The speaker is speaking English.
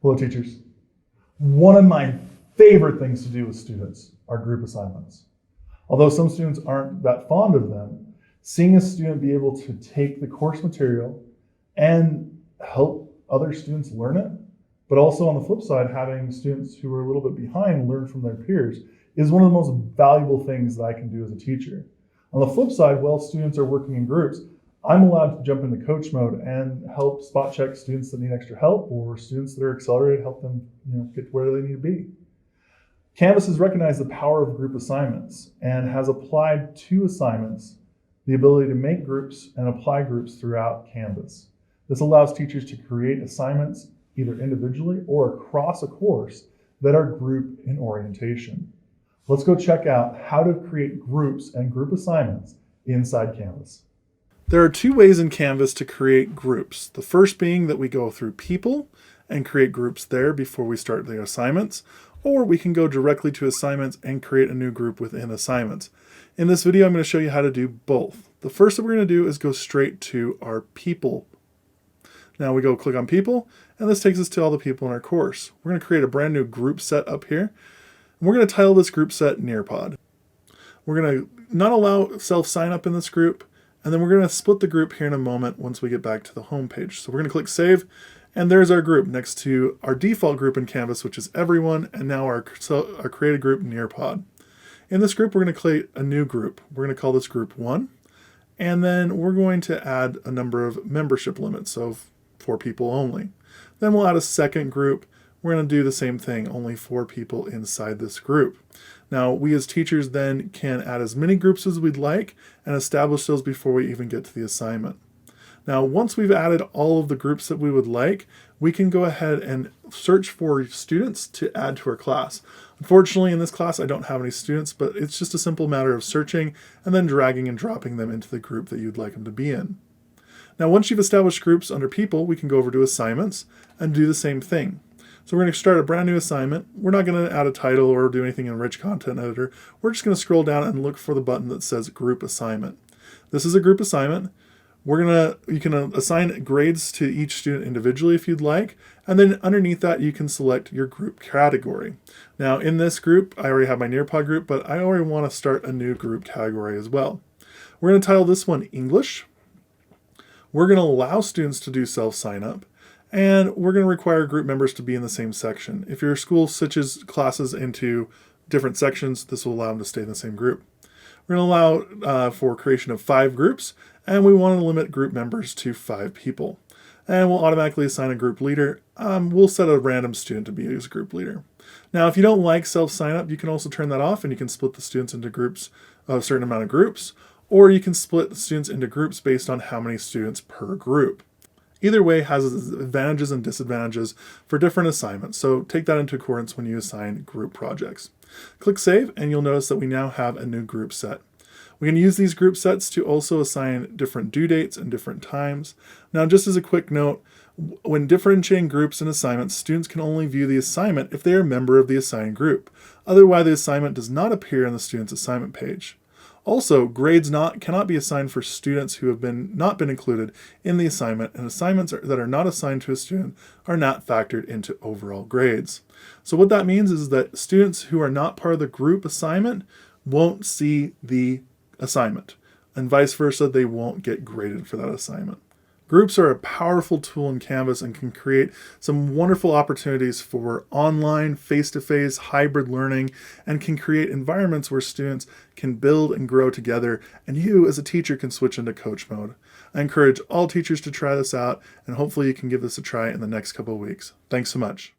Hello, teachers. One of my favorite things to do with students are group assignments. Although some students aren't that fond of them, seeing a student be able to take the course material and help other students learn it, but also on the flip side, having students who are a little bit behind learn from their peers is one of the most valuable things that I can do as a teacher. On the flip side, while students are working in groups, I'm allowed to jump into coach mode and help spot check students that need extra help or students that are accelerated, help them get to where they need to be. Canvas has recognized the power of group assignments and has applied to assignments the ability to make groups and apply groups throughout Canvas. This allows teachers to create assignments either individually or across a course that are group in orientation. Let's go check out how to create groups and group assignments inside Canvas. There are two ways in Canvas to create groups. The first being that we go through people and create groups there before we start the assignments, or we can go directly to assignments and create a new group within assignments. In this video, I'm going to show you how to do both. The first that we're going to do is go straight to our people. Now we go click on people, and this takes us to all the people in our course. We're going to create a brand new group set up here. And we're going to title this group set Nearpod. We're going to not allow self-sign up in this group, and then we're going to split the group here in a moment once we get back to the home page. So we're going to click save, and there's our group next to our default group in Canvas, which is everyone, and now our created group Nearpod. In this group, we're going to create a new group. We're going to call this group 1, and then we're going to add a number of membership limits, so 4 people only. Then we'll add a second group. We're going to do the same thing, only 4 people inside this group. Now, we as teachers then can add as many groups as we'd like and establish those before we even get to the assignment. Now, once we've added all of the groups that we would like, we can go ahead and search for students to add to our class. Unfortunately, in this class, I don't have any students, but it's just a simple matter of searching and then dragging and dropping them into the group that you'd like them to be in. Now, once you've established groups under people, we can go over to assignments and do the same thing. So we're going to start a brand new assignment. We're not going to add a title or do anything in Rich Content Editor. We're just going to scroll down and look for the button that says Group Assignment. This is a group assignment. You can assign grades to each student individually if you'd like, and then underneath that you can select your group category. Now in this group, I already have my Nearpod group, but I already want to start a new group category as well. We're going to title this one English. We're going to allow students to do self-sign up. And we're going to require group members to be in the same section. If your school switches classes into different sections, this will allow them to stay in the same group. We're going to allow for creation of 5 groups, and we want to limit group members to 5 people. And we'll automatically assign a group leader. We'll set a random student to be as group leader. Now, if you don't like self-sign up, you can also turn that off, and you can split the students into groups, a certain amount of groups, or you can split the students into groups based on how many students per group. Either way has its advantages and disadvantages for different assignments, so take that into accordance when you assign group projects. Click Save, and you'll notice that we now have a new group set. We can use these group sets to also assign different due dates and different times. Now, just as a quick note, when differentiating groups and assignments, students can only view the assignment if they are a member of the assigned group. Otherwise, the assignment does not appear on the student's assignment page. Also, grades cannot be assigned for students who have not been included in the assignment, and assignments that are not assigned to a student are not factored into overall grades. So what that means is that students who are not part of the group assignment won't see the assignment, and vice versa, they won't get graded for that assignment. Groups are a powerful tool in Canvas and can create some wonderful opportunities for online, face-to-face, hybrid learning, and can create environments where students can build and grow together, and you as a teacher can switch into coach mode. I encourage all teachers to try this out, and hopefully you can give this a try in the next couple of weeks. Thanks so much.